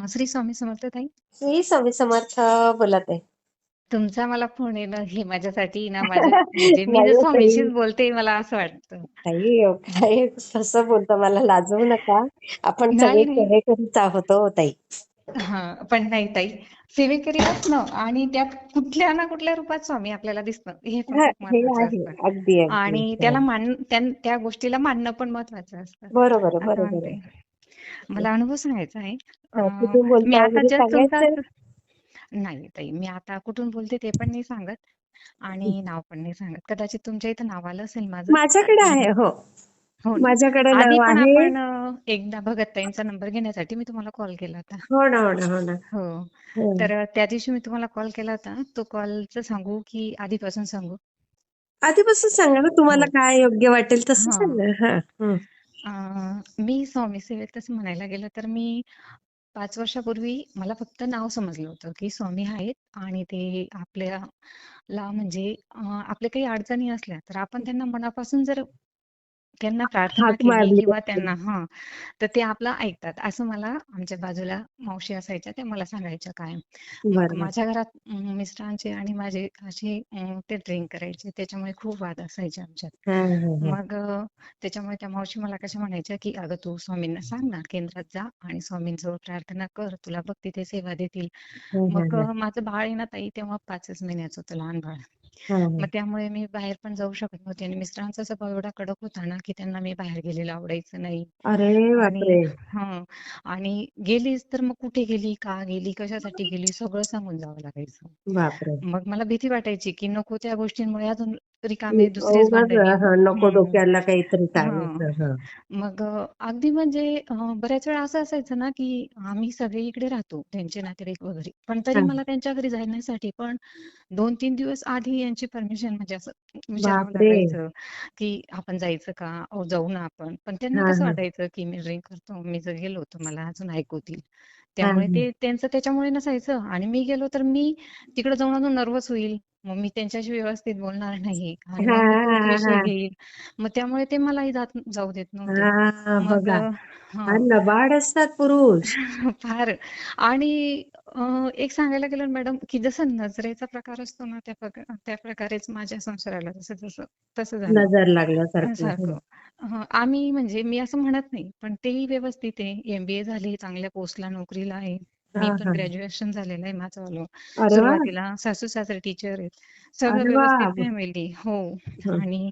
श्री स्वामी समर्थ ताई. मी स्वामी समर्थ बोलत आहे. तुमचा मला फोन येणं हे माझ्यासाठी ना माझं म्हणजे मी नाही ना हो ताई, स्वामीशीच बोलते मला असं वाटतं. ताई काय कसं बोलता, मला लाजवू नका. आपण सगळे नाही, नाही. सेवेकरीच आहोत हो ताई. हां, पण नाही ताई. सेवेकरी असणं आणि त्यात कुठल्या ना कुठल्या रूपात स्वामी आपल्याला दिसणं हे पण हा, खूप हे महत्वाचं आहे. असतं. अगदी अगदी आणि हो. त्याला त्या गोष्टीला मानणं पण महत्वाचं असतं. बरोबर आहे, असं बरोबर म्हणते. आहे. मला अनुभव सांगायचा आहे. हा, कुठून मी बोलता आता वगैरे जस्ट तुमचा सांगायचं? नाही ताई, मी आता कुठून बोलते ते पण नाही सांगत आणि नाव पण नाही सांगत. कदाचित तुमच्या इथं नाव आलं असेल माझं. माझ्याकडे आहे हो. हो ना. माझ्याकडे आधी नाव पण आहे. आपण एकदा भगत ताईंचा नंबर घेण्यासाठी मी तुम्हाला कॉल केला होता. हो ना, हो ना, हो ना. हो. हो. तर त्या दिवशी मी तुम्हाला कॉल केला होता. तो कॉलचं सांगू की आधीपासून सांगू? आधीपासून सांगा ना, तुम्हाला हो. काय योग्य वाटेल तसं हां. सांगा. हा. अ, मी स्वामी सेवेत तसं म्हणायला गेलं तर मी 5 वर्षापूर्वी मला फक्त नाव समजलं होतं, की स्वामी आहेत आणि ते आपल्याला म्हणजे आपल्या काही अडचणी असल्या तर आपण त्यांना मनापासून जर त्यांना प्रार्थना हाक केली मारली. किंवा त्यांना तर ते आपलं ऐकतात. असं मला आमच्या बाजूला मावशी असायच्या, त्या मला सांगायच्या कायम. मग बरोबर. माझ्या घरात मिस्टरांचे आणि माझे असे ते ड्रिंक करायचे. त्याच्यामुळे खूप वाद असायचे आमच्यात. हा, हा, हा. मग त्याच्यामुळे त्या मावशी मला कशा म्हणायच्या, की "अगं तू स्वामींना सांग ना, केंद्रात जा आणि स्वामींजवळ प्रार्थना कर. तुला बघ तिथे सेवा देतील." हा, हा, मग हा. माझं बाळ आहे ना ताई तेव्हा 5च महिन्याचं होतं, लहान बाळ. हा, मग हा. त्यामुळे मी बाहेर पण जाऊ शकत नव्हते आणि मिस्टरांचा स्वभाव एवढा कडक होता ना, की त्यांना मी बाहेर गेलेलं आवडायचं नाही. अरे आणि बापरे. हं. आणि गेलीच तर मग कुठे गेली, का गेली, कशासाठी गेली सगळं सांगून जावं लागायचं. बापरे. मग मला भीती वाटायची, की नको त्या गोष्टींमुळे अजून रिकामे दुसरेच उगाच भांडणी नको हं. डोक्याला काहीतरी हां. ताणायचं. हं. मग अगदी म्हणजे बऱ्याच वेळा असं असायचं ना, की आम्ही सगळे इकडे राहतो, त्यांचे नातेवाईक वगैरे. पण तरी हां. मला त्यांच्या घरी जाण्यासाठी पण 2-3 दिवस आधी यांची परमिशन म्हणजे असं विचारावं बापरे. लागायचं, की आपण जायचं का? अहो, जाऊ ना आपण. पण त्यांना हां, कसं हां. वाटायचं, की मी ड्रिंक करतो, मी जर गेलो तर मला अजून ऐकवतील. हां, त्यामुळे हां. ते त्यांचं त्याच्यामुळे नसायचं आणि मी गेलो तर मी तिकडे जाऊन अजून नर्व्हस होईल. मग मी त्यांच्याशी व्यवस्थित बोलणार नाही आणि हां, मग मी तोच हां, विषय हां. घेईल. मग त्यामुळे ते मलाही जाऊ देत नव्हते. हां, मग बघा. हां. फार लबाड असतात पुरुष. फार आणि एक सांगायला गेलं मॅडम, की जसं नजरेचा प्रकार असतो ना, त्या प्रकारेच माझ्या संसाराला तसं झालं. नजर लागल्यासारखी. हं. सारखं. आम्ही म्हणजे मी असं म्हणत नाही, पण तेही व्यवस्थित आहे. एम-बी-ए झाली, चांगल्या पोस्टला नोकरीला आहे. मी हां, पण हां. ग्रॅज्युएशन झालेलं आहे माझं. अरे वाह! सुरुवातीला सासू-सासरे टीचर आहेत. सगळं अरे व्यवस्थित वाह! फॅमिली हो. हं. आणि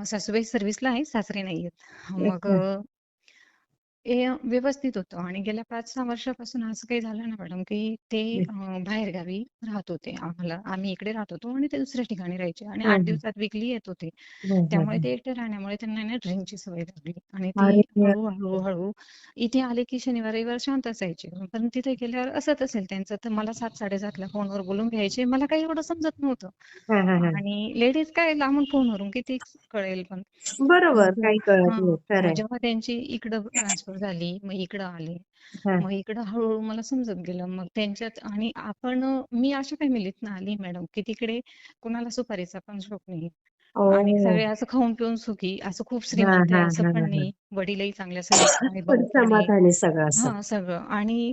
सासूबाई सर्व्हिसला आहे, सासरे नाहीयेत. मग अच्छा. व्यवस्थित होतं आणि गेल्या 5-6 वर्षापासून असं काही झालं ना मॅडम, की ते हं. बाहेरगावी राहत होते. आम्ही इकडे राहत होतो आणि ते दुसऱ्या ठिकाणी राहायचे आणि हां, 8 हां. दिवसात वीकली येत होते. हं, हं, त्यामुळे हं. ते एकटे राहण्यामुळे त्यांना ना ड्रिंकची सवय लागली आणि ते अरे हळू-हळू, हळू इथे आले की शनिवार, रविवार शांत असायचे. पण तिथे गेल्यावर असंच असेल त्यांचं, तर मला 7:00-7:30ला फोनवर बोलून घ्यायचे. मला काही एवढं समजत नव्हतं. हां, हां, हां. आणि लेडीज काय लांबून फोनवरून किती कळेल पण. बरोबर. मग काही कळत नाही. हां, खरं मग आहे. जेव्हा त्यांची इकडं ट्रान्सफर झाली, मग इकडं आले. हां. मग इकडं हळू मला समजत गेलं. मग त्यांच्यात आणि मी अशा फॅमिलीतनं आली मॅडम, की तिकडे कुणाला सुपारीचा पण शौक नाही. आणि ओह! सगळे असं खाऊन-पिऊन सुखी, असं खूप हां, श्रीमंत आहे हां, असं हां, पण हां. नाही. वडीलही चांगल्या सर्व्हिसला आहे, पण भाऊ पण आहे. समाधानी सगळं असं. हां, सगळं आणि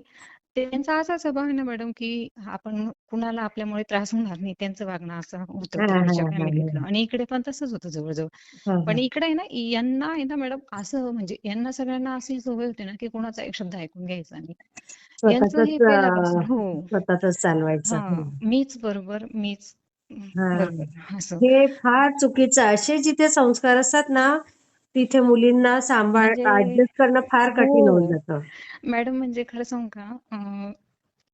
त्यांचा असा स्वभाव आहे ना मॅडम, की आपण कुणाला आपल्यामुळे त्रास होणार नाही. त्यांचं वागणं असं होतं हां, तिकडच्या हां, हां, फॅमिलीतलं हां. आणि इकडे पण तसंच होतं जवळ-जवळ. हां, पण हां. इकडे आहे ना, यांना आहे ना मॅडम असं म्हणजे यांना सगळ्यांना अशी सवय होती ना, की कोणाचा एक शब्द ऐकून घ्यायचा नाही. यांचं हे स्वतःचंच पहिल्यापासून हो. स्वतःचंच चालवायचं. हं. मीच बरोबर, मीच हां. बरोबर असं. हे फार चुकीचं आहे. असे जिथे संस्कार असतात ना, तिथे मुलींना म्हणजे ॲडजस्ट करणं फार कठीण होऊन हो. जातं. मॅडम म्हणजे खरं सांगू का?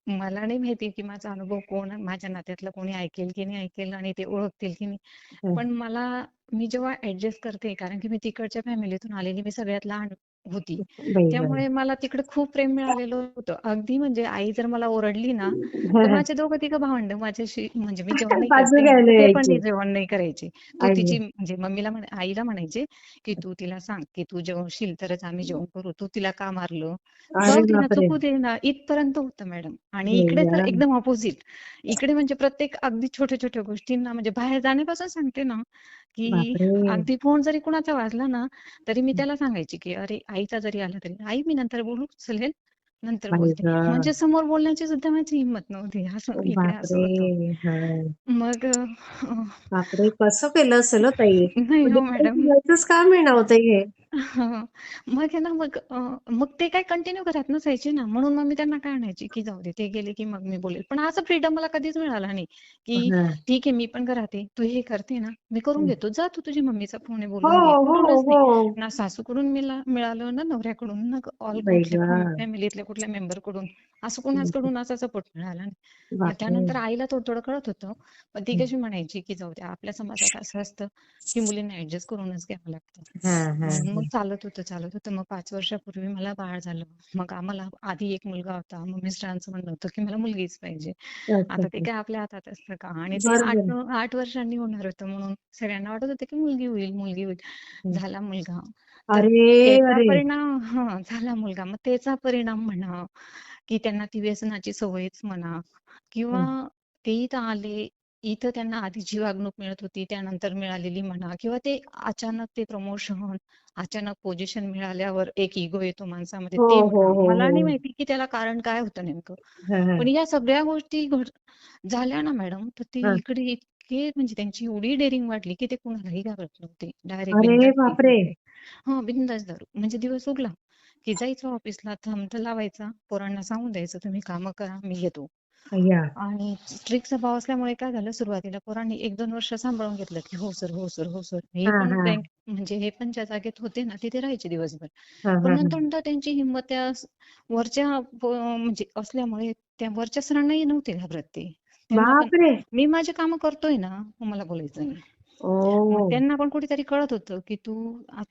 मला नाही माहिती की माझा अनुभव माझ्या नात्यातलं कोणी ऐकेल की नाही ऐकेल आणि ते ओळखतील की नाही. हं. पण मी जेव्हा ॲडजस्ट करते कारण की मी तिकडच्या फॅमिलीतून आलेली, मी सगळ्यात लहान होती. बाई, बाई. त्यामुळे मला तिकडे खूप प्रेम मिळालेलं होतं. अगदी म्हणजे आई जर मला ओरडली ना, हं, तर हं. माझे दोघं-तिघं भावंडं माझ्याशी म्हणजे मी जेवण नाही बाजू करते ना, तर घ्यायला ते पण यायचे. नाही जेवण नाही करायचे. तू आई. तिची म्हणजे आईला म्हणायचे, की "तू तिला सांग, की तू जेवशील तरच आम्ही जेवण करू. तू तिला का मारलं? अरे जाऊ दे ना, बापरे! चुकू दे ना." इथपर्यंत होतं मॅडम. आणि इकडे तर अय्या! एकदम अपोझिट. इकडे म्हणजे प्रत्येक अगदी छोट्या-छोट्या गोष्टींना म्हणजे बाहेर जाण्यापासून सांगते ना, की बापरे! अगदी फोन जरी कुणाचा वाजला ना, तरी मी त्याला सांगायची, की "अरे, आईचा जरी आला तरी, आई मी नंतर बोलू, चालेल?" नंतर बाई बोलते. गं! म्हणजे समोर बोलण्याची सुद्धा माझी हिंमत नव्हती. असं इकडे असं बापरे! होतं. हां. मग बापरे! कसं केलं असेल हो ताई? नाही म्हणजे हो काही मॅडम. बोलायचंच काम आहे ना हो ताई हे. हां. मग आहे ना, मग ते काय कंटिन्यू घरात नसायचे ना, म्हणून मग मी त्यांना काय आणायची, की जाऊ दे ते गेले की मग मी बोलेल. पण असं फ्रीडम मला कधीच मिळाला नाही, की हां. ठीक आहे मी पण घरात आहे, तू हे करते ना, मी करून घेतो. जा तू तुझ्या मम्मीचा फोन आहे हो, बोलून घे. हो, कुठूनच नाही. हो. ना सासूकडून मिळालं ना नवऱ्याकडून, ना ऑल बाई कुठल्या गं! फॅमिलीतल्या कुठल्या मेंबरकडून. असं कुणाचकडून असा सपोर्ट मिळाला नाही. मग बापरे! त्यानंतर आईला थोडं-थोडं कळत होतं. पण ती कशी म्हणायची, की जाऊ दे आपल्या समाजात असं असतं, की मुलींना ॲडजस्ट करूनच घ्यावं लागतं. हां, हां, म्हणून मग हां. चालत होतं, चालत होतं. मग 5 वर्षापूर्वी मला बाळ झालं. मग आम्हाला आधी एक मुलगा होता. मग मिस्टरांचं म्हणणं होतं, की मला मुलगीच पाहिजे. अच्छा, आता ते अच्छा. काय आपल्या हातात असतं का? आणि ते बरोबर. 8 वर्षांनी होणार होतं म्हणून सगळ्यांना वाटत होतं, की मुलगी होईल, मुलगी होईल. हं. झाला मुलगा. तर अरे, त्याचा अरे! परिणाम हां, झाला मुलगा. मग त्याचा परिणाम म्हणा, की त्यांना ती व्यसनाची सवयच म्हणा किंवा हं. ते इथं आले, इथं त्यांना आधीची वागणूक मिळत होती, त्यानंतर मिळालेली म्हणा किंवा ते अचानक ते प्रमोशन, अचानक पोझिशन मिळाल्यावर एक इगो येतो माणसामध्ये हो, ते हो, म्हणा. हो, मला नाही हो. माहिती की त्याला कारण काय होतं नेमकं. हां, पण हां. या सगळ्या गोष्टी झाल्या ना मॅडम, तर ते हां. इकडे इतके म्हणजे त्यांची एवढी डेअरिंग वाढली की ते कुणालाही घाबरत नव्हते. डायरेक्ट अरे बिनधास्त बापरे! पीत हां, बिनधास्त दारू. म्हणजे दिवस उगला, की जायचं ऑफिसला, थंब लावायचा, पोरांना सांगून द्यायचं, तुम्ही कामं करा, मी येतो. अय्या! आणि स्ट्रिक्ट स्वभाव असल्यामुळे काय झालं, सुरुवातीला पोरांनी 1-2 वर्ष सांभाळून घेतलं, की हो सर, हो सर, हो सर. हे हां, पण हां. बँक म्हणजे हे पण ज्या जागेत होते ना, तिथे राहायचे दिवसभर. हां, पण हां, हां. नंतर त्यांची हिंमत वरच्या म्हणजे असल्यामुळे त्या वरच्या सरांनाही नव्हते घाबरत ते. त्यांना पण बापरे! मी माझी कामं करतोय ना, मग मला बोलायचं नाही. मग ओह! त्यांना पण कुठेतरी कळत होतं, की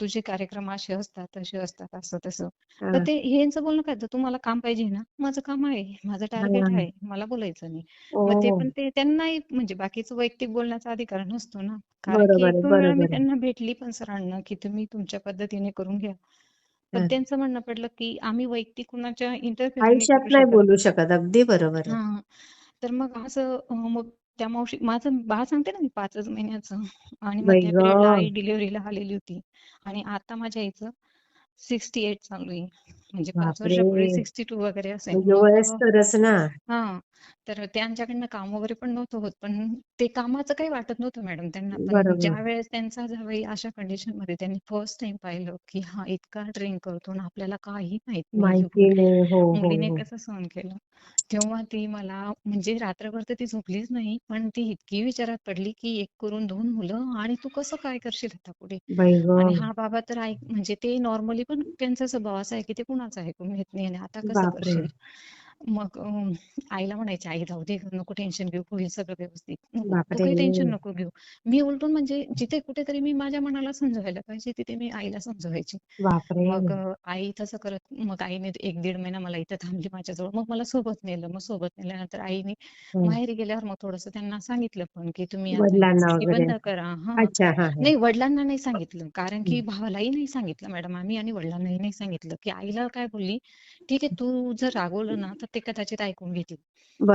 तुझे कार्यक्रम असे असतात, तसे असतात, असं तसं. तर हां. ते ह्यांचं बोलणं काय होतं, तुम्हाला काम पाहिजे ना, माझं काम आहे, माझं टार्गेट हां. आहे, मला बोलायचं नाही. मग ते ओह! पण त्यांनाही म्हणजे बाकीचं वैयक्तिक बोलण्याचा अधिकार नसतो ना. कारण की बरोबर आहे, 1-2 वेळा मी बरोबर आहे. त्यांना भेटली पण सरांना, की तुम्ही तुमच्या पद्धतीने करून घ्या. पण हां. त्यांचं म्हणणं पडलं, की आम्ही वैयक्तिक कुणाच्या इंटरफेअर नाही आयुष्यात करू नाही शकत. बोलू शकत. अगदी बरोबर आहे. हां. तर मग मग त्या मावशी माझं बाळ सांगते ना मी 5च महिन्याचं आणि मग बाई त्या पिरियडला गं! आई डिलिव्हरीला आलेली होती आणि आता माझ्या आईचं 68 चालू आहे. म्हणजे 5 बापरे! वर्षापूर्वी 62 वगैरे असेल. म्हणजे मग वयस्करच ना. हां. तर त्यांच्याकडनं काम वगैरे पण नव्हतं होत. पण ते कामाचं काही वाटत नव्हतं मॅडम त्यांना. पण बरोबर. ज्यावेळेस त्यांचा जावई अशा कंडिशनमध्ये त्यांनी फर्स्ट टाईम पाहिलं, की हा इतका ड्रिंक करतो आणि आपल्याला काही माहीत नाही. माहिती नाही. हो, हो, मुलीने हो. कसं सहन केलं. तेव्हा ती मला म्हणजे रात्रभर तर ती झोपलीच नाही. पण ती इतकी विचारात पडली, की 1 करून 2 मुलं आणि तू कसं काय करशील आता पुढे? बाई आणि गं! हा बाबा तर म्हणजे ते नॉर्मली पण त्यांचा स्वभाव असा आहे, की ते कुणाचं ऐकून घेत नाही आणि आता कसं बापरे! करशील? मग आईला म्हणायचे, "आई जाऊ दे, नको टेन्शन घेऊ, होईल सगळं व्यवस्थित. नको, तू बापरे! काही टेन्शन नको घेऊ." मी उलटून म्हणजे जिथे कुठेतरी मी माझ्या मनाला समजवायला पाहिजे, तिथे मी आईला समजवायची. बापरे! मग आई तसं करत मग आईने 1-1.5 महिना मला इथं थांबली माझ्याजवळ. मग मला सोबत नेलं. मग सोबत नेल्यानंतर आईने हं. माहेरी गेल्यावर मग थोडंसं त्यांना सांगितलं पण, की तुम्ही आता ही वडिलांना गोष्टी वगैरे बंद असं. करा. हां. अच्छा. हां, हां. नाही वडिलांना नाही सांगितलं. कारण की हं. भावालाही नाही सांगितलं मॅडम आम्ही आणि वडिलांनाही नाही सांगितलं, की आईला काय बोलली, "ठीक आहे, तू जर रागवलं ना, तर ते कदाचित ऐकून घेतील."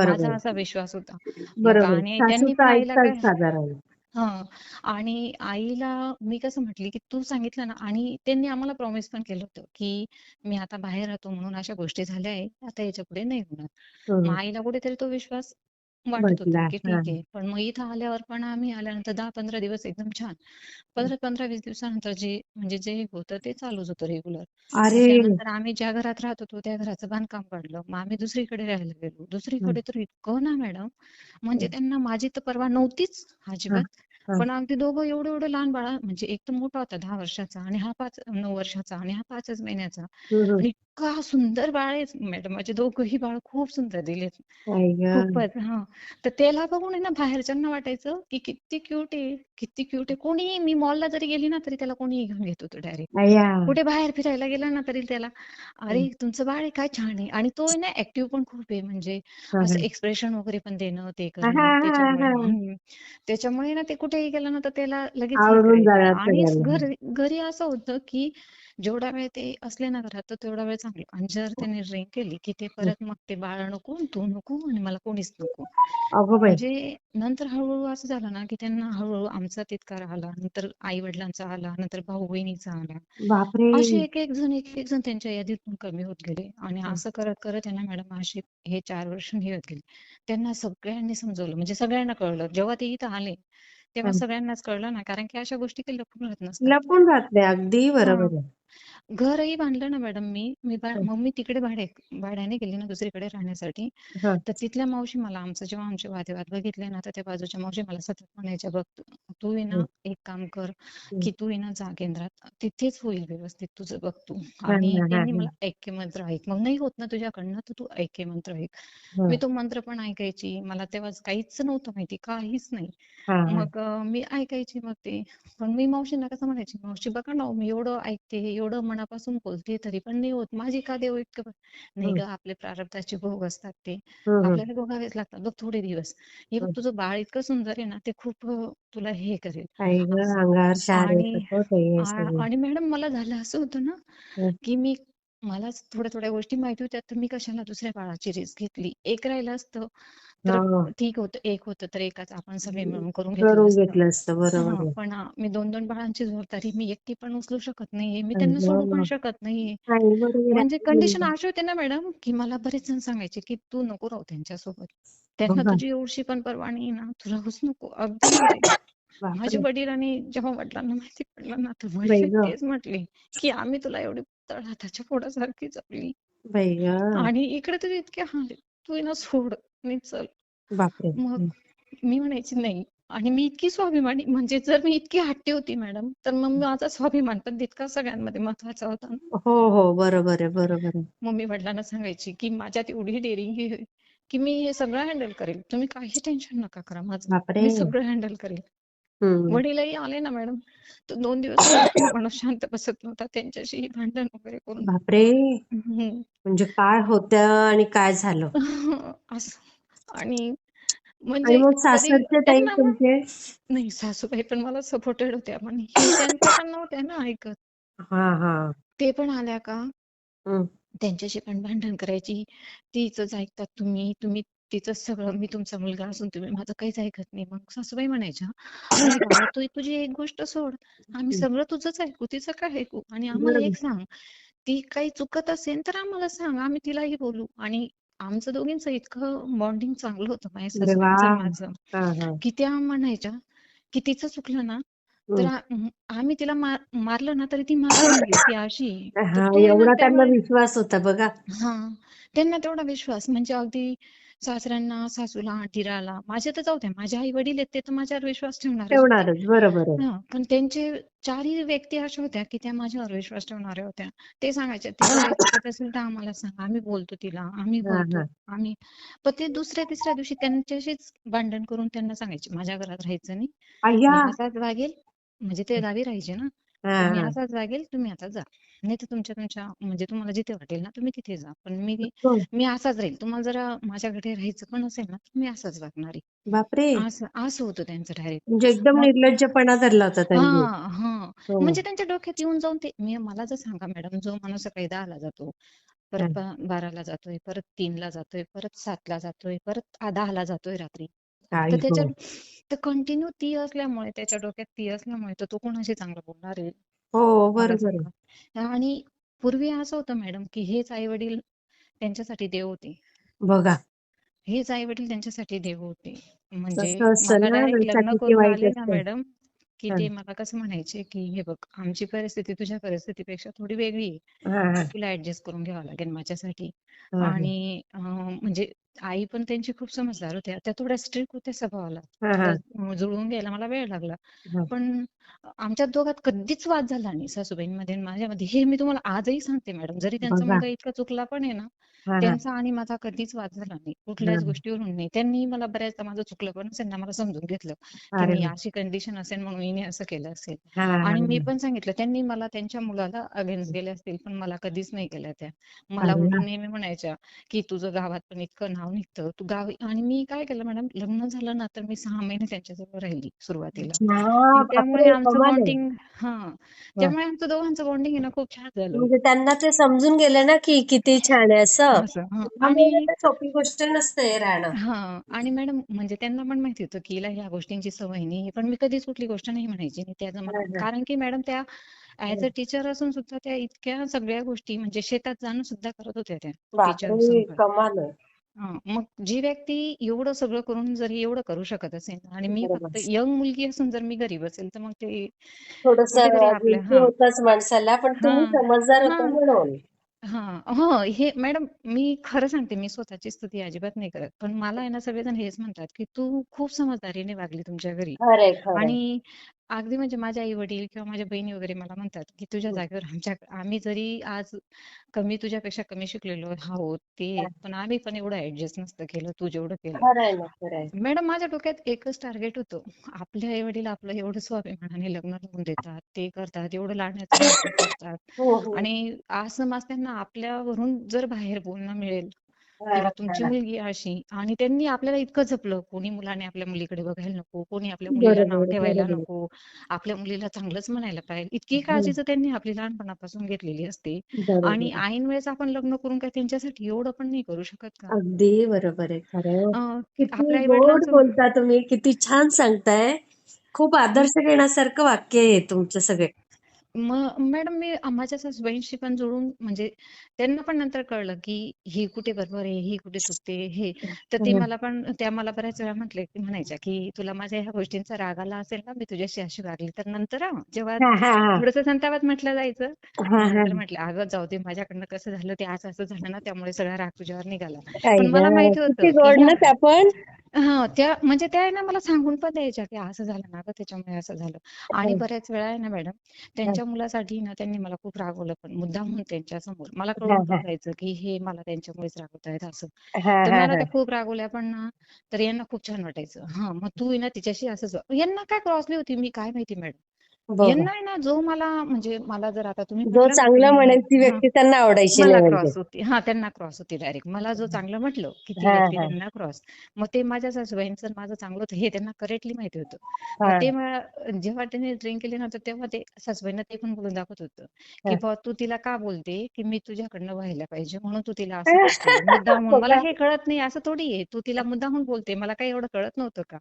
माझा बरोबर. असा विश्वास होता. मग बरोबर. आणि सासू त्यांनी तर पण आईला ऐकतात काय साधारण. हां. आणि आईला मी कसं म्हटली, की "तू सांगितलं ना" आणि त्यांनी आम्हाला प्रॉमिस पण केलं होतं, की "मी आता बाहेर राहतो म्हणून अशा गोष्टी झाल्या आहे. आता याच्यापुढे नाही होणार." मग हं. आईला कुठेतरी तो विश्वास वाटत होता, बसला. की ठीक हां. आहे. पण मग इथं आल्यावर पण आम्ही आल्यानंतर 10-15 दिवस एकदम छान. परत 15-20 दिवसानंतर म्हणजे जे होतं ते चालूच होतं रेग्युलर. मग अरे! त्यानंतर आम्ही ज्या घरात राहत होतो त्या घराचं बांधकाम काढलं. मग आम्ही दुसरीकडे राहायला गेलो. हं, दुसरीकडे तर इतकं ना मॅडम, म्हणजे हं. त्यांना माझी तर पर्वा नव्हतीच हां, अजिबात. हां. पण अगदी दोघं एवढं-एवढं लहान बाळ म्हणजे एक तर मोठा होता 10 वर्षाचा आणि हा 9 वर्षाचा आणि हा 5च महिन्याचा. हं, हं. आणि इतका सुंदर बाळ आहे मॅडम माझे दोघंही बाळ खूप सुंदर दिलेत. आई गं! खूपच हां. तर त्याला बघून आहे ना बाहेरच्यांना वाटायचं, की किती क्यूट आहे, किती क्यूट आहे. कोणीही मी मॉलला जरी गेली ना, तरी त्याला कोणीही घेऊन येत होतं डायरेक्ट. अय्या! कुठे बाहेर फिरायला गेला ना, तरी त्याला, हं. "अरे, तुमचं बाळ आहे, काय छान आहे." आणि तो आहे ना ॲक्टिव्ह पण खूप आहे. म्हणजे हां, असं हां. एक्सप्रेशन वगैरे पण देणं, ते हां, करणं. हां, त्याच्यामुळे हां. त्याच्यामुळे ना ते कुठेही गेलं ना, तर त्याला लगेच हे आवरून करायचं. जाणार आणि सगळ्यांना. घरी घरी असं होतं, की जेवढा वेळ ते असले ना घरात तर तेवढा वेळ चांगलं. आणि जर त्याने ड्रिंक केली की ते परत मग ते बाळ नको, तू नको आणि मला कोणीच नको. अगो बाई. म्हणजे नंतर हळूहळू असं झालं ना की त्यांना हळूहळू आमचा तितकार आला, नंतर आई वडिलांचा आला, नंतर भाऊ बहिणीचा आला. बापरे. असे एक एक जण त्यांच्या यादीतून कमी होत गेले. आणि असं करत करत त्यांना मॅडम असे हे 4 वर्ष निघत गेले. त्यांना सगळ्यांनी समजवलं, म्हणजे सगळ्यांना कळलं. जेव्हा ते इथं आले तेव्हा सगळ्यांनाच कळलं ना, कारण की अशा गोष्टी काही लपून राहत नसतात. लपून राहत नाही. अगदी हा, बरोबर आहे. घरही बांधलं ना मॅडम हं, मग मी तिकडे भाड्याने गेली ना दुसरीकडे राहण्यासाठी. हं, तर तिथल्या मावशी मला जेव्हा आमचे वादविवाद बघितले ना, तर त्या बाजूच्या मावशी मला सतत म्हणायच्या, बघ तू आहे ना हं, एक काम कर, हं. की तू आहे ना जा केंद्रात, तिथेच होईल व्यवस्थित तुझं, बघ तू. हां, आणि हां, हां, त्यांनी हां. मला ऐक्य मंत्र ऐक, मग नाही होत ना तुझ्याकडनं तर तू ऐक्य मंत्र ऐक. मी हं. तो मंत्र पण ऐकायची. मला तेव्हा काहीच नव्हतं माहिती, काहीच नाही. हां, हां. मग मी ऐकायची मग ते. पण मी मावशींना कसं म्हणायची, मावशी बघा ना, मी एवढं ऐकते, एवढं मनापासून बोलते, तरी पण नाही होत. माझी का देव इतकं नाही ग, हं, आपले प्रारब्धाचे भोग असतात ते हं, हं, आपल्याला भोगावेच लागतात बघ थोडे दिवस. हे बघ हं. तुझं बाळ इतकं सुंदर आहे ना, ते खूप तुला हे करेल आई गं, असं. अंगावर शहारे आणि येतात हो ताई हे सगळे. आणि मॅडम मला झालं असं होतं ना, हं. की मलाच थोड्या थोड्या गोष्टी माहिती होत्या, तर मी कशाला दुसऱ्या बाळाची रिस्क घेतली. एक राहिलं असतं तर हां. ठीक होतं, एक होतं तर एकाच आपण सगळे मिळून करून घेतलं करून असतं. घेतलं असतं. बरोबर हां, आहे. पण मी 2-2 बाळांची जबाबदारी मी एकटी पण उचलू शकत नाहीये. मी आई त्यांना सोडू पण गं. शकत नाहीये. नाही, बरोबर म्हणजे आहे. कंडिशन मुलगा. अशी होते ना मॅडम, की मला बरेच जण सांगायचे, की "तू नको राहू त्यांच्यासोबत. त्यांना बघा. तुझी एवढीशी पण पर्वा नाही ना, तू राहूच नको." अगदी म्हणजे माझे बापरे! वडील, आणि जेव्हा वडिलांना माहिती पडलं ना, तर बाई वडील गं. तेच म्हटले, की "आम्ही तुला एवढी तळहाताच्या फोडासारखी जपली बाई गं. आणि इकडे तुझे इतके हाल आहेत. तू आहे ना सोड आणि चल." बापरे! मग हं. मी म्हणायची नाही. आणि मी इतकी स्वाभिमानी, म्हणजे जर मी इतकी हट्टी होती मॅडम, तर मग माझा स्वाभिमान पण तितकाच सगळ्यांमध्ये महत्वाचा होता ना. हो, हो. बरोबर आहे, बरोबर आहे. मग मी वडिलांना सांगायची, की माझ्यात एवढी डेअरिंग आहे, की मी हे सगळं हँडल करेल. तुम्ही काही टेन्शन नका करा माझं. बापरे! मी सगळं हँडल करेल. हं. वडीलही आले ना मॅडम, तर 2 दिवस सुद्धा तो माणूस शांत बसत नव्हता. त्यांच्याशीही भांडण वगैरे करून. बापरे! हं. म्हणजे काय होतं आणि काय झालं? असं. आणि आणि म्हणजे मग कधी सासरचे ताई त्यांना मग तुमचे? नाही, सासूबाई पण मला सपोर्टेड होत्या. पण हे त्यांचं पण नव्हत्या ना ऐकत. हां, हां. ते पण आल्या का हं. त्यांच्याशी पण भांडण करायची. तिचंच ऐकतात तुम्ही, तुम्ही तिचंच सगळं, मी तुमचा मुलगा असून तुम्ही माझं काहीच ऐकत नाही. मग सासूबाई म्हणायच्या, "अरे बाळा, तू तुझी एक गोष्ट सोड. आम्ही हं. सगळं तुझंच ऐकू, तिचं काय ऐकू? आणि आम्हाला बरोबर. एक सांग, ती काही चुकत असेल तर आम्हाला सांग, आम्ही तिलाही बोलू." आणि आमचं दोघींचं इतकं बॉन्डिंग चांगलं होतं माझ्या अरे सासूबाईंचं आणि वाह! माझं, हां, हां. की त्या म्हणायच्या, की तिचं चुकलं ना, तर हं. आम्ही तिला मारलं ना तरी ती माफी मागेल, ती अशी आहे. तर हां, तो आहे ना, एवढा त्यांना त्यामुळे विश्वास होता बघा. हां. त्यांना तेवढा विश्वास, म्हणजे अगदी सासऱ्यांना, सासूला, दिराला, माझे तर जाऊ द्या, माझे आई-वडील आहेत, ते तर माझ्यावर विश्वास ठेवणारच होते. ठेवणारच. बरोबर आहे. हां, पण त्यांचे 4ही व्यक्ती अशा होत्या, की त्या माझ्यावर विश्वास ठेवणाऱ्या होत्या. ते सांगायच्या, "तिचं काही चुकत असेल तर आम्हाला सांग, आम्ही बोलतो तिला, आम्ही हां, बोलतो." हां. आम्ही पण ते दुसऱ्या-तिसऱ्या दिवशी त्यांच्याशीच भांडण करून त्यांना सांगायचे, "माझ्या घरात राहायचं नाही. अय्या! मी असाच वागेल." म्हणजे ते गावी राहायचे ना. तर हां, "मी हां. असाच वागेल, तुम्ही आता जा. नाहीतर तुमच्या म्हणजे तुम्हाला जिथे वाटेल ना, तुम्ही तिथे जा. पण मी हो. मी असाच राहील. तुम्हाला जर माझ्याकडे राहायचं पण असेल ना, तर मी असाच वागणार आहे." बापरे! असं असं होतं त्यांचं डायरेक्ट. म्हणजे एकदम मग निर्लज्जपणा धरला होता त्यांनी. हां, हां. हो. म्हणजे त्यांच्या डोक्यात येऊन जाऊन मला जर सांगा मॅडम, जो माणूस सकाळी 10:00ला जातो, परत हां. 12:00ला जातोय, परत 3:00ला जातोय, परत 7:00ला जातोय, परत 10:00ला जातोय रात्री. तर आई त्याच्या गं! तर कंटिन्यू ती असल्यामुळे, त्याच्या डोक्यात ती असल्यामुळे, तर तो कोणाशी चांगलं बोलणार आहे? हो, मला बरोबर आहे. सांगा. आणि पूर्वी असं होतं मॅडम, की हेच आई-वडील त्यांच्यासाठी देव होते. बघा. हेच आई-वडील त्यांच्यासाठी देव होते. म्हणजे कसं असतं मला ना, डायरेक्ट लग्न नरसाची ती करून वाईट आले ना असते. मॅडम, की हां. ते मला कसं म्हणायचे, की "हे बघ, आमची परिस्थिती तुझ्या परिस्थितीपेक्षा थोडी वेगळी आहे. हां, हां. तुला ॲडजस्ट करून घ्यावं लागेल माझ्यासाठी." हां, हां. आणि म्हणजे आई पण त्यांची खूप समजदार होत्या. त्या थोड्या स्ट्रिक्ट होत्या स्वभावाला. हां, थोडं हां. जुळवून घ्यायला मला वेळ लागला. हां. पण आमच्या दोघात कधीच वाद झाला नाही सासूबाईंमध्ये आणि माझ्यामध्ये. हे मी तुम्हाला आजही सांगते मॅडम. जरी त्यांचा बघा. मुलगा इतका चुकला पण आहे ना, हां, हां. त्यांचा आणि माझा कधीच वाद झाला नाही. कुठल्याच हां. गोष्टीवरून नाही. त्यांनी मला बऱ्याचदा माझं चुकलं पण असेल ना, मला समजून घेतलं, की अरे नाही वाह! अशी कंडिशन असेल म्हणून हिने असं केलं असेल. हां, आणि मी हां. पण सांगितलं, त्यांनी मला त्यांच्या मुलाला अगेन्स्ट गेल्या असतील, पण मला कधीच नाही केल्या त्या. मला अरे वाह! वडील नेहमी म्हणायच्या, की "तुझं गावात पण इतकं नाव नाव निघतं, तू गावी. आणि मी काय केलं मॅडम, लग्न झालं ना तर मी 6 महिने त्यांच्याजवळ राहिली सुरुवातीला. हां, मग त्यामुळे बापरे! आमचं कमाल आहे. बॉन्डिंग, हा, हं. त्यामुळे आमचं दोघांचं बॉन्डिंग आहे ना खूप छान झालं. म्हणजे त्यांना ते समजून गेले ना, की किती छान आहे असं. असं हा. त्यामुळे आणि तर सोपी गोष्ट नसते हे राहणं. हां. आणि मॅडम म्हणजे त्यांना पण माहिती होतं, की हिला ह्या गोष्टींची सवय नाही. पण मी कधीच कुठली गोष्ट नाही म्हणायची नाही. त्याचं मला, हां, हां. कारण की मॅडम त्या ॲज हं. अ टीचर असून सुद्धा त्या इतक्या सगळ्या गोष्टी, म्हणजे शेतात जाणं सुद्धा करत होत्या त्या, टीचर बापरे! असून पण. कमाल आहे. हां. मग जी व्यक्ती एवढं सगळं करून जर एवढं करू शकत असेल आणि मी फक्त बरोबर. यंग मुलगी असून जर मी घरी बसेल, तर मग ते थोडंसं कुठेतरी आपल्या, गिल्टी हां, होतंच माणसाला, पण तुम्ही हां, समजदार होता हां. म्हणून. हां. हो, हे मॅडम मी खरं सांगते, मी स्वतःची स्तुती अजिबात नाही करत. पण मला आहे ना सगळेजण हेच म्हणतात, की "तू खूप समजदारीने वागली तुमच्या घरी." खरंय, खरंय. आणि अगदी म्हणजे माझे आई-वडील किंवा माझ्या बहिणी वगैरे मला म्हणतात, की "तुझ्या हं. जागेवर आम्ही जरी आज तुझ्यापेक्षा कमी शिकलेलो आहोत, ते पण आम्ही पण एवढं ॲडजस्ट नसतं केलं, तू जेवढं केलं." खरंय ना, खरंय. मॅडम माझ्या डोक्यात एकच टार्गेट होतं. आपले आई-वडील आपलं एवढं स्वाभिमानाने लग्न लावून देतात, ते करतात, एवढं लाडण्याचं मोठं करतात. हो, हो. आणि असं मग त्यांना आपल्यावरून जर बाहेर बोलणं मिळेल, हां, किंवा तुमची हां. मुलगी अशी, आणि त्यांनी आपल्याला इतकं जपलं, कोणी मुलाने आपल्या मुलीकडे बघायला नको, कोणी आपल्या मुलीला नाव बरोबर, ठेवायला बरोबर. नको, आपल्या मुलीला चांगलंच म्हणायला पाहिजे, इतकी हं. काळजी जर त्यांनी आपली लहानपणापासून घेतलेली असते. आणि बरोबर. ऐन वेळेस आपण लग्न करून काय त्यांच्यासाठी एवढं पण नाही करू शकत का? अगदी बरोबर आहे. खरं आहे. किती आपल्या आई गोड वडिलांचं. बोलता तुम्ही, किती छान सांगताय. खूप आदर्श घेण्यासारखं वाक्य आहे तुमचे सगळे. मग मॅडम मी माझ्या सासूबाईंशी पण जुळून, म्हणजे त्यांना पण नंतर कळलं, की ही कुठे बरोबर आहे, ही कुठे चुकते हे. तर हं. त्या मला बऱ्याच वेळा म्हणायच्या, की तुला माझ्या ह्या गोष्टींचा राग आला असेल ना, मी तुझ्याशी अशी वागली तर नंतर, जेव्हा हां, हां, हां. थोडंसं संतापात म्हटलं जायचं, हां, मग नंतर हां. म्हटलं, अगं जाऊ दे, माझ्याकडनं कसं झालं ते, असं असं झालं ना, त्यामुळे सगळा राग तुझ्यावर निघाला. आई पण मला गं! माहिती किती होतं, की गोड ह्या, ना त्या पण. हां, त्या म्हणजे त्या आहे ना मला सांगून पण द्यायच्या, की असं झालं ना गं, त्याच्यामुळे असं झालं. आणि हं, बऱ्याच वेळा आहे ना मॅडम, हं. त्यांच्या मुलासाठी ना त्यांनी मला खूप रागवलं पण, मुद्दामहून त्यांच्या समोर. मला हां, कळून पण हां. जायचं, की हे मला त्यांच्यामुळेच रागवतायत असं. हां, तर हां, मला हां. त्या खूप रागवल्या पण ना, तर यांना खूप छान वाटायचं. हां, मग तू आहे ना तिच्याशी असंच यांना काय क्रॉसली होती मी काय माहिती मॅडम. बरं. यांना आहे ना, जो मला म्हणजे मला जर आता तुम्ही जो म्हटलं ना, की चांगलं मी, म्हणेल ती हां, व्यक्ती त्यांना आवडायची मला नाही म्हणजे. क्रॉस होती. हां, त्यांना क्रॉस होती डायरेक्ट. मला जो चांगलं म्हटलं, की ती हां, व्यक्ती हां. त्यांना क्रॉस. मग ते माझ्या सासूबाईंचं आणि माझं चांगलं होतं हे त्यांना करेक्टली माहिती होतं. मग हां, ते मला जेव्हा त्यांनी ड्रिंक केली ना, तर तेव्हा ते सासूबाईंना ते पण बोलून दाखवत होतं, की हां. "बुवा तू तिला का बोलते, की मी तुझ्याकडनं व्हायला पाहिजे म्हणून तू तिला असं करते. मुद्दामून. मला बघा. हे कळत नाही असं थोडी आहे. तू तिला मुद्दामून बोलते. मला काही एवढं कळत नव्हतं का?"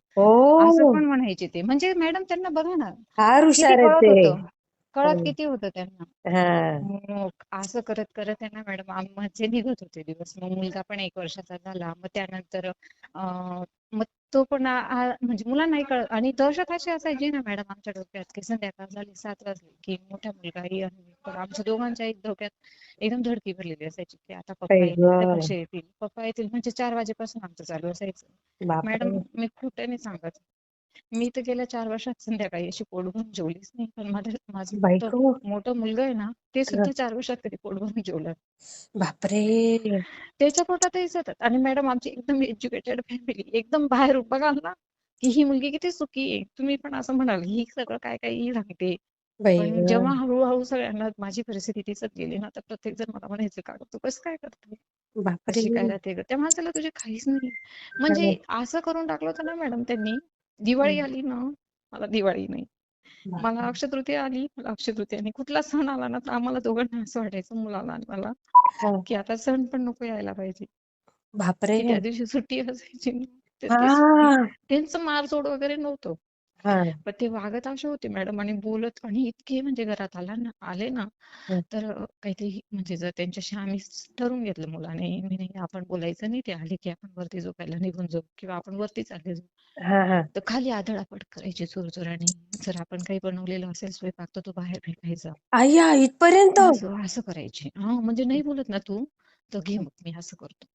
असं ओह! पण म्हणायचे ते. म्हणजे मॅडम त्यांना बघा ना, फार किती हुशार आहेत कळत ते. होतं. कळत हं. किती होतं त्यांना. हां. मग असं करत करत आहे ना मॅडम, माझे निघत होते दिवस. मग मुलगा पण 1 वर्षाचा झाला. मग त्यानंतर मग तो पण म्हणजे मुलांना नाही कळत. आणि दहशत अशी असायची ना मॅडम आमच्या डोक्यात, की संध्याकाळ झाली 7 वाजले, की मोठा मुलगा येईल. तर आमच्या दोघांच्या एक डोक्यात एकदम धडकी भरलेली असायची, की आता पप्पा आई येतील तर गं! कसे येतील, पप्पा येतील, म्हणजे 4 वाजेपासून आमचं चालू असायचं. मॅडम बापरे! मी खोटं नाही सांगत. मी तर गेल्या 4 वर्षात संध्याकाळी अशी पोट भरून जेवलीच नाही. पण माझं बाई मोठं गं! मोठं मुलगा आहे ना, ते हं. सुद्धा 4 वर्षात कधी पोट भरून जेवलं. बापरे! त्याच्या पोटातही सतत. आणि मॅडम आमची एकदम एज्युकेटेड फॅमिली, एकदम बाहेर बघाल ना, की ही मुलगी किती सुखी आहे. तुम्ही पण असं म्हणाल, ही सगळं काय काय ही सांगते. बाई पण जेव्हा गं! हळू सगळ्यांना माझी परिस्थिती दिसत गेली ना, तर प्रत्येक जण मला म्हणायचं, "का गं तू कसं काय करते? बापरे! कशी काय राहते गं? त्या माणसाला तुझी काहीच नाही." म्हणजे हं. असं करून टाकलं होतं ना मॅडम त्यांनी. दिवाळी हं. आली ना, मला दिवाळी नाही. मला बापरे! अक्षय तृतीया आली, मला अक्षय तृतीया नाही. कुठला सण आला ना, तर आम्हाला दोघांना असं वाटायचं, मुलाला आणि मला, हं. की आता सण पण नको यायला पाहिजे. बापरे! की त्या दिवशी सुट्टी असायची ना, तर ती सुट्टी. हां. त्यांचं मारझोड वगैरे नव्हतं. हां. पण ते वागत असे होते मॅडम, आणि बोलत, आणि इतके म्हणजे घरात आले ना, हं. तर काहीतरी म्हणजे जर त्यांच्याशी आम्ही ठरवून घेतलं मुलाने, मी नाही, आपण बोलायचं नाही, ते आले की आपण वरती झोपायला निघून जाऊ, किंवा आपण वरती चालले जाऊ. हां, हां. तर खाली आदळआपट करायची जोरजोराने. जर आपण काही बनवलेलं असेल स्वयंपाक, तर तो बाहेर फेकायचा. अय्या! इथपर्यंत? असं असं करायचे. हा, म्हणजे नाही बोलत ना तू, तर घे मग, मी असं करतो.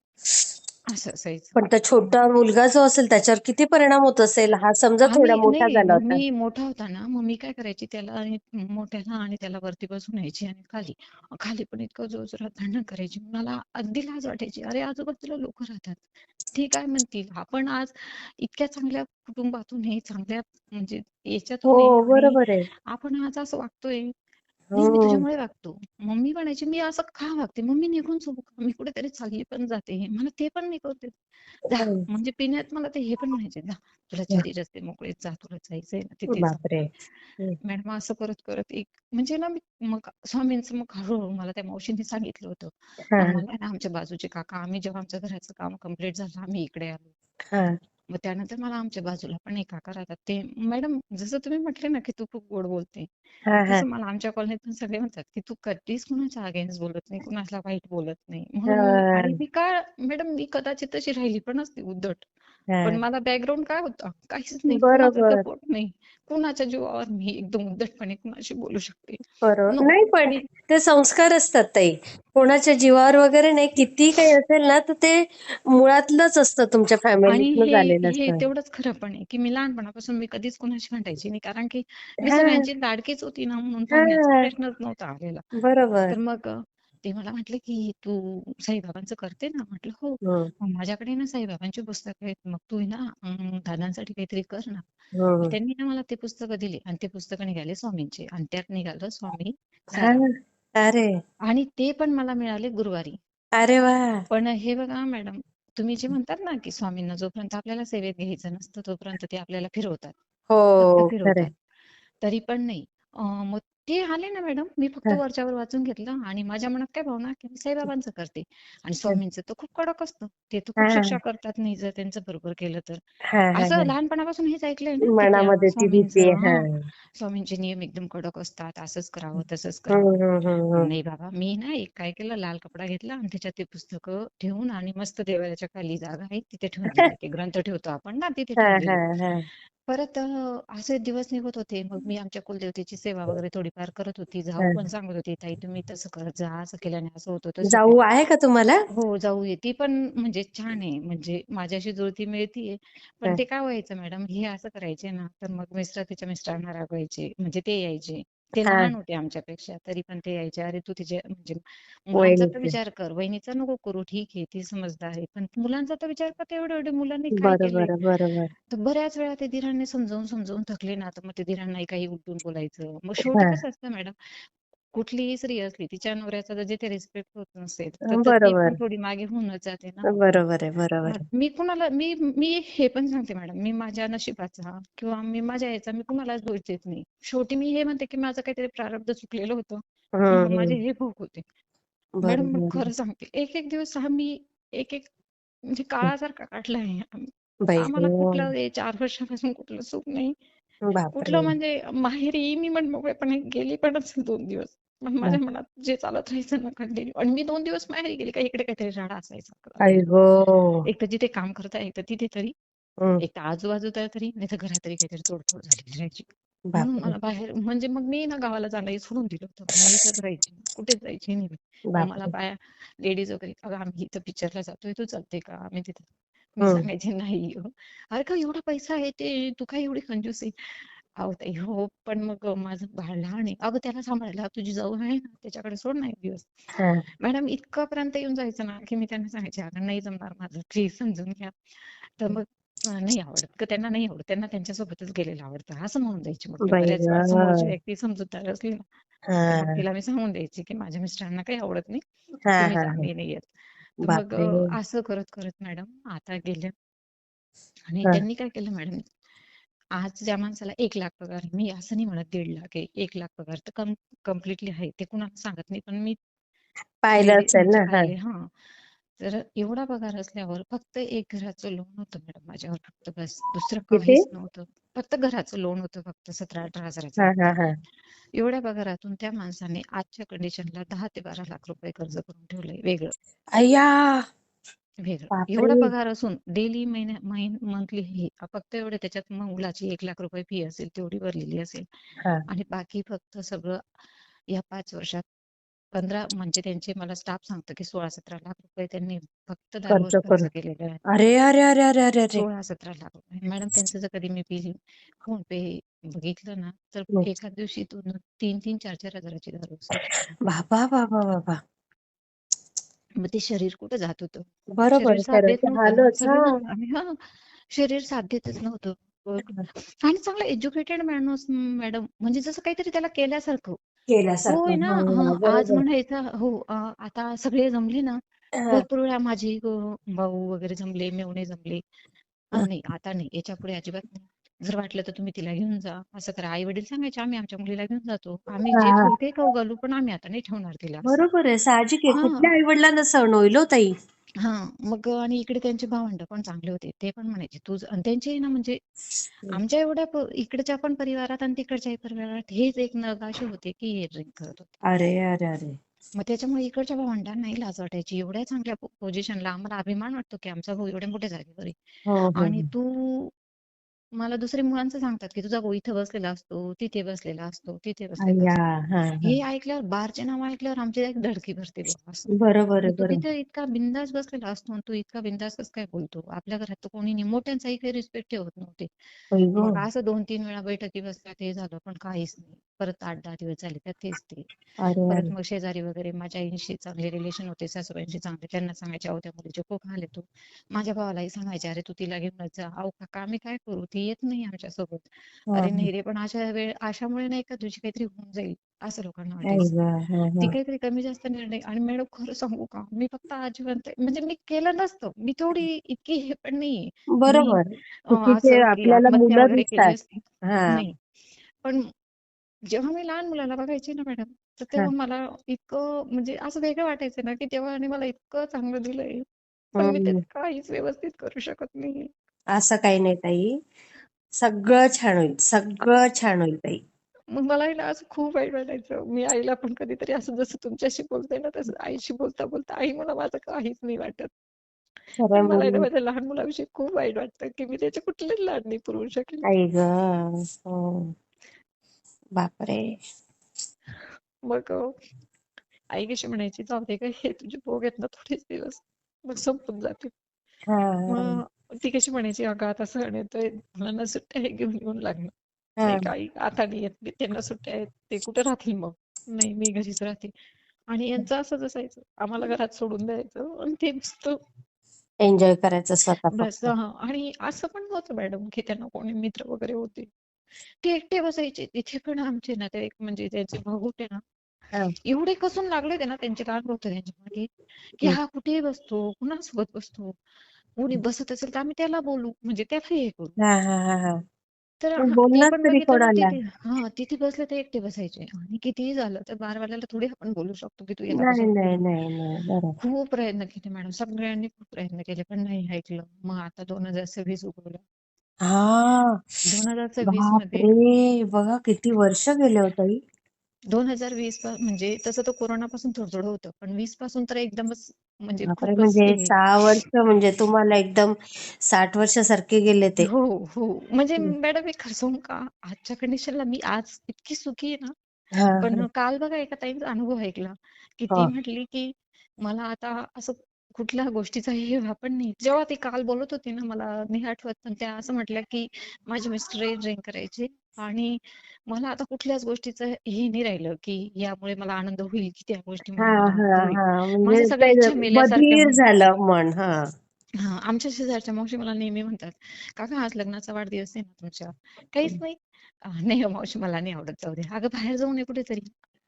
असं असायचं. पण त्या छोटा मुलगा जो असेल त्याच्यावर किती परिणाम होत असेल? हा समजा थोडा आम्ही मोठा नाही, झाला मग होता. मी मोठा होता ना, मग मी काय करायची, त्याला आणि मोठ्याला आणि त्याला वरती बसून यायची, आणि खाली खाली पण इतकं जोरजोरात भांडण करायची. मला अगदी लाज वाटायची. अरे आजूबाजूला लोक राहतात, ते काय म्हणतील. आपण आज इतक्या चांगल्या कुटुंबातून, हे चांगल्या म्हणजे याच्यातून हो, आहे, आणि बरोबर आहे. आपण आज असं वागतोय. नाही मी हम्म. तुझ्यामुळे वागतो. मम्मी म्हणायची मी असं का वागते? मम्मी निघून सोबत का? मी कुठेतरी चालली पण जाते. मला ते पण नाही कळते. जा म्हणजे पिण्यात मला ते हे पण म्हणायचे, जा तुला ज्यारी रस्ते मोकळे जा, तुला जायचंय ना तिथे जा. बापरे. हम्म. मॅडम असं करत करत एक म्हणजे ना मी मग स्वामींचं मग हळूहळू मला त्या मावशींनी सांगितलं होतं. हा मग मला ना आमच्या बाजूचे काका, आम्ही जेव्हा आमच्या घराचं काम कम्प्लीट झालं आम्ही इकडे आलो. हा मग त्यानंतर मला आमच्या बाजूला पण एक काका राहतात. ते मॅडम जसं तुम्ही म्हटले ना की तू खूप गोड बोलते, हा हा तसं मला आमच्या कॉलनीतून सगळे म्हणतात की तू कधीच कुणाच्या अगेन्स्ट बोलत नाही, कुणाला वाईट बोलत नाही. म्हणून आणि हा मी काय मॅडम मी कदाचित तशी राहिली पण असते उद्धट. पण हा. मला बॅकग्राऊंड काय होता? काहीच नाही. कुणाचा बरोबर. सपोर्ट नाही. कुणाच्या जीवावर मी एकदम उद्धटपणे कुणाशी बोलू शकते. बरोबर नो नाही, पण मी ते संस्कार असतात ताई. कोणाच्या जीवावर वगैरे नाही, किती काही असेल ना तर ते मुळातलंच असतं, तुमच्या आणि फॅमिलीतनं हे झालेलं हे असतं. तेवढंच खरं पण आहे की मी लहानपणापासून मी कधीच कुणाशी भांडायची नाही. कारण की मी हा सगळ्यांची लाडकीच होती ना, म्हणून भांडण्याचा हा. प्रश्नच नव्हता आलेला. बरोबर. तर मग ते मला म्हटले की तू साईबाबांचं करते ना? म्हटलं हो. हम्म. मग माझ्याकडे ना साईबाबांची पुस्तकं आहेत. मग तू आहे ना दादांसाठी काहीतरी कर ना. मग हम्म. त्यांनी ना मला ते पुस्तकं दिली आणि ते पुस्तकं निघाले स्वामींचे आणि त्यात निघालं स्वामी हा. साईराम अरे. आणि ते पण मला मिळाले गुरुवारी. अरे वा. पण हे बघा मॅडम, तुम्ही जे म्हणतात ना की स्वामींना जोपर्यंत आपल्याला सेवेत घ्यायचं नसतं तोपर्यंत ते आपल्याला फिरवतात. फक्त हो फिरवतात. खरंय. तरी पण नाही. मग ते आले ना मॅडम, मी फक्त हा वरच्यावर वाचून घेतलं आणि माझ्या मनात काय भावना की मी साईबाबांचं करते. आणि स्वामींचं तर खूप कडक असतं. ते तर खूप शिक्षा हा करतात नाही जर त्यांचं बरोबर केलं तर. हा हा असं हा. लहानपणापासून हेच ऐकलंय ना की त्या मनामध्ये ती भीती स्वामींचं आहे. हा. स्वामींचे नियम एकदम कडक असतात. असंच करावं, तसंच हम्म करावं. हम्म हम्म हम्म. नाही बाबा, मी ना एक काय केलं, लाल कपडा घेतला आणि त्याच्यात ते पुस्तकं ठेवून आणि मस्त देवाच्या खाली जागा आहे तिथे ठेवून दिले. ते ग्रंथ ठेवतो आपण ना, तिथे हा ठेवून हा दिले. हा. परत असे दिवस निघत होते. मग मी आमच्या कुलदेवतेची सेवा वगैरे थोडीफार करत होती. जाऊ पण हा. सांगत होती, ताई तुम्ही तसं करत जा, असं केल्याने असं होतं, तसं जाऊ केलं. आहे का तुम्हाला? हो, जाऊ आहे. ती पण म्हणजे छान आहे. म्हणजे माझ्याशी जुळती मिळतीये. पण हा ते काय व्हायचं मॅडम, हे असं करायचे ना, तर मग तिच्या मिस्टरांना रागवायचे. म्हणजे ते यायचे. ते हा. लहान होते आमच्यापेक्षा, तरी पण ते यायचे. "अरे, तू तिचे म्हणजे मुलांचा तर वहिनीचे. विचार कर. वहिनीचा नको करू. ठीक आहे, ती समजदार आहे. पण मुलांचा तर विचार कर. एवढे-एवढे मुलांनी काय केलंय?" बरोबर बरोबर. तर बऱ्याच वेळा ते दिरांनी समजावून थकले ना, तर मग ते दिरांनाही काही उलटून बोलायचं. मग शेवटी हा. कसं असतं मॅडम, कुठलीही स्त्री असली, तिच्या नवऱ्याचा जर जिथे रिस्पेक्ट होत नसेल, तर ती पण बरोबर थोडी मागे होऊनच जाते ना. बरोबर आहे. बरोबर मग आहे. मी कुणाला मी मी हे पण सांगते मॅडम, मी माझ्या नशिबाचा किंवा मी माझ्या याचा मी कुणालाच दोष देत नाही. शेवटी मी हे म्हणते, की माझं काहीतरी प्रारब्ध चुकलेलं होतं म्हणून माझे हम्म. हे भोग होते. मॅडम मग बरोबर. खरं सांगते, एक-एक दिवस हा मी एक-एक म्हणजे काळासारखा काढला आहे. बाई आम्हाला गं! कुठलं हे 4 वर्षापासून कुठलं सुख नाही. कुठलं बापरे! म्हणजे माहेरी मी मनमोकळेपणे गेली पण असेल 2 दिवस. पण हां. माझ्या मनात जे चालत राहायचं ना कंटिन्यू आणि मी 2 दिवस माहेरी गेली का इकडे काहीतरी राडा असायचा आई घरी. गं! एक तर जिथे काम करता एक तर तिथे तरी, हं. एक तर आजूबाजूला तरी, नाही तर घरात तरी काहीतरी तोडफोड झालेली राहायची. म्हणून बापरे! मला बाहेर म्हणजे मग मी ना गावाला जाणंही सोडून दिलं होतं. मी इथंच राहायची. कुठेच जायची नाही मी. मग मला बापरे! बाया लेडीज वगैरे, "अगं आम्ही इथं पिक्चरला जातोय, तू चलते का?" आम्ही तिथं मी हं. सांगायचे, "नाही गं." "अरे का एवढा पैसा आहे ते, तू काय एवढी कंजूस आहे?" अहो ताई हो, पण मग माझं बाळ लहान आहे. "अगं त्याला सांभाळायला तुझी जाऊ आहे ना, त्याच्याकडे सोड ना 1 दिवस." हां. मॅडम इतकंपर्यंत येऊन जायचं ना, की मी त्यांना सांगायचे, "अगं नाही जमणार माझं, प्लीज समजून घ्या." तर मग नाही आवडत का त्यांना नाही आवडत. त्यांना त्यांच्यासोबतच गेलेलं आवडतं. असं म्हणून द्यायची मग मी बाई बऱ्याच वेळा समोरची गं! व्यक्ती समजूतदार असली ना, तर मग हां. तिला मी सांगून द्यायची, की माझ्या मिस्टरांना काही आवडत नाही. हां, तुम्ही हां, जा, हां. मी नाही येत. तर मग बापरे! असं करत मॅडम आता गेले आणि हां. त्यांनी काय केलं मॅडम, आज ज्या माणसाला 1,00,000 पगार आहे, मी असं नाही म्हणत 1,50,000 आहे, 1,00,000 पगार तर कम्प्लिटली आहे. ते कुणाला सांगत नाही. पण मी पाहिलं असेल म्हणजे ना? हां. पाहिले हां. तर एवढा पगार असल्यावर फक्त एक घराचं लोन होतं मॅडम माझ्यावर फक्त बस. दुसरं किती? काहीच नव्हतं. फक्त घराचं लोन होतं फक्त 17,000-18,000चा हां, हप्ता. हां, हां. एवढ्या पगारातून त्या माणसाने आजच्या कंडिशनला 10 ते 12 लाख रुपये कर्ज करून ठेवलंय वेगळं. अय्या! वेगळं. एवढा बापरे! पगार असून डेली मंथली हे फक्त एवढे त्याच्यात मग मुलाची 1,00,000 रुपये फी असेल तेवढी भरलेली असेल हां. आणि बाकी फक्त सगळं या 5 वर्षात 15 म्हणजे त्यांचे मला स्टाफ सांगतो की 16-17 लाख रुपये त्यांनी फक्त दारूवर कर्ज खर्च करून. केलेले आहेत. अरे, अरे, अरे, अरे, अरे, अरे! 16-17 लाख रुपये. मॅडम त्यांचं जर कधी मी फोन पे बघितलं ना, तर हं. एका दिवशी 3-3, 4-4 हजाराची दारू असायची. बाबा, बाबा, बाबा! मग ते शरीर कुठं जात होतं? शरीर बरोबर. साथ देत खरंच नव्हतं ना. झालंच. सगळं हां. आणि हां, शरीर साथ देतच नव्हतं. आणि चांगला एज्युकेटेड माणूस मॅडम म्हणजे जसं काहीतरी त्याला केल्यासारखं. केल्यासारखं. होय ना. हा हा, आज बरोबर. म्हणायचं हो, आता सगळे जमले ना, हा, भरपूर वेळा माझी भाऊ वगैरे जमले, मेव्हणे जमले. हा. नाही आता नाही, याच्यापुढे अजिबात नाही. जर वाटलं तर तुम्ही तिला घेऊन जा, असं करा. आई वडील सांगायचे, आम्ही आमच्या मुलीला घेऊन जातो, आम्ही जे हा. खाऊ ते खाऊ घालू, पण आम्ही आता नाही ठेवणार तिला असं. बरोबर आहे, साहजिक आहे. हा कुठल्या आई-वडिलांना सहन होईल हो ताई? हा. मग आणि इकडे त्यांचे भावंड पण चांगले होते, ते पण म्हणायचे तू आणि त्यांचे ना म्हणजे आमच्या एवढ्या इकडच्या पण परिवारात आणि तिकडच्या परिवारात हेच एक नगाशे होते की हे ड्रिंक करत होते. अरे अरे अरे. मग त्याच्यामुळे इकडच्या भावंडांनाही लाज वाटायची. एवढ्या चांगल्या पोझिशनला आम्हाला अभिमान वाटतो की आमचा भाऊ एवढ्या मोठ्या जागेवर आहे. हो हो आणि हो. तू मला दुसरे मुलांचं सांगतात की तुझा भाऊ इथं बसलेला असतो, तिथे बसलेला असतो, तिथे बसलेला अय्या. असतो. हा हा. हे ऐकल्यावर, बारचे नाव ऐकल्यावर आमची एक धडकी भरते बाबा असं. बरोबर की आहे, तू बरोबर. तिथे इतका बिंदास बसलेला असतो आणि तू इतका बिंदास कसं काय बोलतो? आपल्या घरात तर कोणी नाही, मोठ्यांचाही काही रिस्पेक्ट ठेवत नव्हते. होय गो. मग असं 2-3 वेळा बैठकी बसल्या, ते झालं, पण काहीच नाही. परत 8-10 दिवस झाले तर तेच ते. अरे परत अरे. मग शेजारी वगैरे माझ्या आईशी चांगले रिलेशन होते, सासूबाईंशी चांगले. त्यांना सांगायचे, अहो त्या मुलीचे खूप हाल आहे तू. माझ्या भावालाही सांगायचे, अरे तू तिला घेऊनच जा. अहो काका आम्ही काय करू? ती येत नाही आमच्यासोबत. हा अरे हा. नाही रे, पण अशामुळे नाही का तुझी काहीतरी होऊन जाईल, असं लोकांना वाटायचं. अय्या. हा ती हा. काहीतरी कमी जास्त निर्णय. आणि मॅडम खरं सांगू का, मी फक्त आजीवन म्हणजे मी केलं नसतं. मी तेवढी इतकी हे पण नाहीये. मी बरोबर. चुकीचे असं की आपल्याला आत्महत्या मुलं वगैरे केली दिसतात. असती. हा नाही. पण जेव्हा मी लहान मुलाला बघायची ना मॅडम, तर हा. तेव्हा मला इतकं म्हणजे असं वेगळं वाटायचं ना, की देवाने मला इतकं चांगलं दिलंय, पण मी हम्म. त्यात काहीच व्यवस्थित करू शकत नाहीये. असं काही नाही ताई. सगळं छान होईल, सगळं छान होईल ताई. मग मलाही ना असं खूप वाईट वाटायचं. मी आईला पण कधीतरी असं जसं तुमच्याशी बोलते ना, तसं आईशी बोलता बोलता, आई मला माझं काहीच नाही वाटत. खरंय पण मला आहे ना मुली. माझ्या लहान मुलाविषयी खूप वाईट वाटतं, की मी त्याचे कुठलेच लाड नाही पुरवू शकले. आई ग. हो. बापरे. मग आई कशी म्हणायची, जाऊ दे गं, हे तुझे भोग आहेत ना थोडेच दिवस, मग संपून जातील. हा मग ती कशी म्हणायची, अगं आता सण येतोय, मुलांना सुट्ट्या आहे, घेऊन येऊन लागणार. हा. नाही काही आता नाही येत मी, त्यांना सुट्ट्या आहेत, ते कुठे राहतील मग. नाही मी घरीच राहते. आणि यांचं असंच असायचं, आम्हाला घरात सोडून द्यायचं आणि ते नुसतं एन्जॉय करायचं स्वतः बस. फक्त. आणि असं पण होतं मॅडम की त्यांना कोणी मित्र वगैरे होते, ते एकटे बसायचे तिथे. पण आमचे नातेवाईक म्हणजे त्यांचे भाऊ होते ना, हा. एवढे कसून लागले होते ना, त्यांचे लहान भाऊ होते त्यांच्या मागे, की हम्म. हा कुठेही बसतो, कुणासोबत बसतो, कोणी बसत असेल तर आम्ही त्याला बोलू, म्हणजे त्याला हे करू. हा हा हा हा. तर पण ते बोलणार पण तरी बघितलं ना, कोणाला? तिथे तिथे बसले तर एकटे बसायचे. आणि कितीही झालं तर बारवाल्याला थोडी आपण बोलू शकतो की तू याला नाही बसवून नाही बोलू. नाही नाही, बरोबर. खूप प्रयत्न केले मॅडम, सगळ्यांनी खूप प्रयत्न केले, पण नाही ऐकलं. मग आता 2026 उगवलं. हा. 2026 मध्ये बापरे, बघा किती वर्ष गेले हो ताई. 2020 म्हणजे तसं तर कोरोनापासून थोडं थोडं होतं, पण 20 पासून तर एकदमच म्हणजे बापरे, खूपच म्हणजे हे. 6 वर्ष म्हणजे तुम्हाला एकदम 60 वर्षासारखे गेले ते. हो हो. म्हणजे मॅडम मी खरं सांगू का, आजच्या कंडिशनला मी आज इतकी सुखी आहे ना. हा हा. पण काल बघा एका ताईंचा अनुभव ऐकला, की ती हो. म्हटली की मला आता असं कुठल्या गोष्टीचा हे पण नाही. जेव्हा ती काल बोलत होती ना, मला नाही आठवत, पण त्या असं म्हटल्या की माझे मिस्टर ड्रिंक करायचे आणि मला आता कुठल्याच गोष्टीचं हे नाही राहिलं, की यामुळे मला आनंद होईल, की त्या हा गोष्टीमुळे मला हा आनंद होईल. हा. म्हणजे माझ्या सगळ्या ते इच्छा मेल्यासारख्या बधीर होऊन. झालं मन. हा. हां, आमच्या शेजारच्या मावशी मला नेहमी म्हणतात, "काका आज लग्नाचा वाढदिवस आहे ना तुमच्या?" "काहीच नाही." "नाही हो मावशी मला नाही आवडत, जाऊ दे." "अगं बाहेर जाऊ नये कुठेतरी."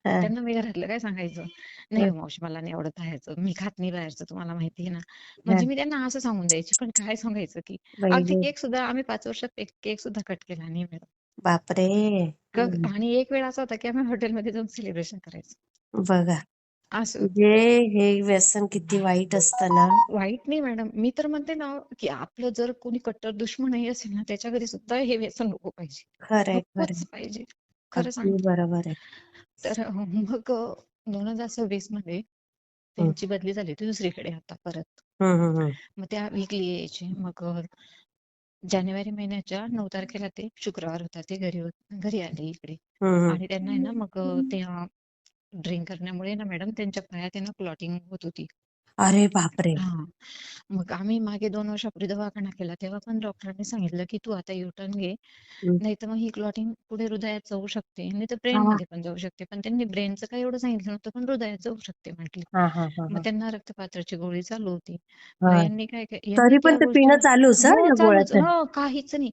हा त्यांना मी घरातलं काय सांगायचं? "नाही हा. हो मावशी मला नाही आवडत बाहेरचं. मी खात नाही बाहेरचं, तुम्हाला माहिती आहे ना." हा. म्हणजे मी त्यांना असं सांगून द्यायची, पण काय सांगायचं की बाई अगदी ग. केक सुद्धा आम्ही 5 वर्षात एक केक सुद्धा कट केला नाही मॅडम. बापरे. हम्म. आणि एक वेळ असा होता की आम्ही हॉटेलमध्ये जाऊन सेलिब्रेशन करायचो. बघा, असं होतं. म्हणजे हे व्यसन किती वाईट असतं ना. वाईट नाही मॅडम. मी तर म्हणते ना, की आपलं जर कोणी कट्टर दुश्मनही असेल ना, त्याच्या घरी सुद्धा हे व्यसन नको पाहिजे. खरंय खरंय. नकोच पाहिजे. खरं अगदी सांगते. बरोबर आहे. तर मग 2026 मध्ये हम्म त्यांची बदली झाली होती दुसरीकडे आता परत. हम्म हम्म हम्म. मग त्या वीकली यायचे. मग जानेवारी महिन्याच्या 9 तारखेला ते शुक्रवार होता. ते घरी आले इकडे. हम्म. आणि त्यांना आहे ना मग ते ड्रिंक करण्यामुळे ना मॅडम त्यांच्या पायात आहे ना क्लॉटिंग होत होती. अरे बापरे. हां. मग आम्ही मागे 2 वर्षापूर्वी दवाखाना केला तेव्हा पण डॉक्टरांनी सांगितलं की तू आता युटर्न घे, हं. नाही तर मग ही क्लॉटिंग पुढे हृदयात जाऊ शकते, नाही तर ब्रेन हां. मध्ये पण जाऊ शकते. पण त्यांनी ब्रेनचं काही एवढं सांगितलं नव्हतं, पण हृदयात जाऊ शकते म्हटले. हां, हां, हां, मग हां. त्यांना रक्तपातळीची गोळी चालू होती. मग हां. यांनी तरी पण त्या ते पिणं गोष्टीला चालूच हां, हो या चालूच, गोळ्याचं? हो काहीच नाही.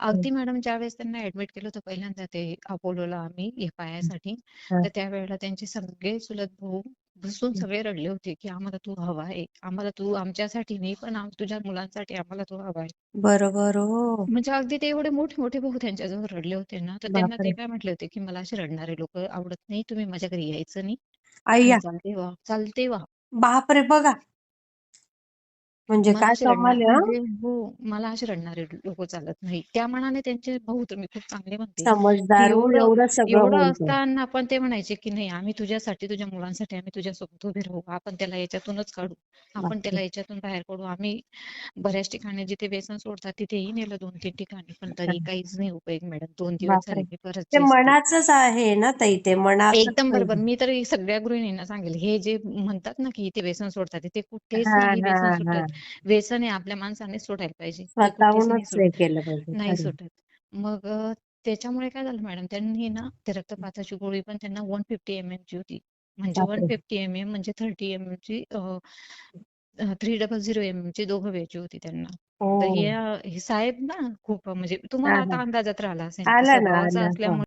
हं, अगदी मॅडम ज्यावेळेस त्यांना ऍडमिट केलं होतं पहिल्यांदा ते अपोलोला आम्ही या हं. पायासाठी, हां, तर त्यावेळेला त्यांचे सगळे चुलत भाऊ बसून हं. सगळे रडले होते की आम्हाला तू हवा आहे, आम्हाला तू आमच्यासाठी नाही पण तुझ्या मुलांसाठी आम्हाला तू हवा आहे. बरोबर. हो. म्हणजे अगदी ते एवढे मोठे मोठे भाऊ त्यांच्याजवळ रडले होते ना, तर त्यांना ते बापरे! काय म्हटले होते की मला असे रडणारे लोक आवडत नाही, तुम्ही माझ्या घरी यायचं नाही आणि अय्या! चालते व्हा चालते व्हा. बापरे! बघा म्हणजे मला काय असे रडणार कमाल आहे हां. म्हणजे हो, मला असे रडणारे लोक चालत नाही. त्या मानाने त्यांचे भाऊ तर मी खूप चांगले म्हणते, की समजदार हो, एवढं एवढं सगळं एवढं होऊन पण. असताना पण ते म्हणायचे, की नाही आम्ही तुझ्यासाठी, तुझ्या मुलांसाठी आम्ही तुझ्यासोबत उभे राहू. आपण त्याला याच्यातूनच काढू. आपण बापरे! त्याला याच्यातून बाहेर काढू. आम्ही बऱ्याच ठिकाणी जिथे व्यसन सोडतात तिथेही नेलं 2-3 ठिकाणी, पण तरी हां. काहीच नाही उपयोग मॅडम. 2 दिवस बापरे! झाले की परत ते तेच ते. मनाचंच आहे ना ताई, ते मनाचंच एकदम बरोबर. पाहिजे. मी तर सगळ्या गृहिणींना सांगेल, हे जे म्हणतात ना, की इथे व्यसन सोडतात, ते कुठेच हां, नाही व्यसन हां, सुटत. हां. व्यसन हे आपल्या माणसानेच सोडायला पाहिजे. ते कुठेच नाही स्वतःहूनच हे केलं पाहिजे. नाही खरं आहे. सुटत. मग त्याच्यामुळे काय झालं मॅडम, त्यांनी ना ते रक्तपाताची गोळी पण त्यांना 150 एमएमची होती. म्हणजे बापरे! 150 एमएम म्हणजे 30 एमएमची 300 एमएमची दोघं वेळची होती त्यांना. तर हो. हे साहेब ना खूप म्हणजे तुम्हाला हां, हां. आता अंदाजात राहिला असेल, तो आलं ना, स्वभावाचा आलं. हो. असल्यामुळे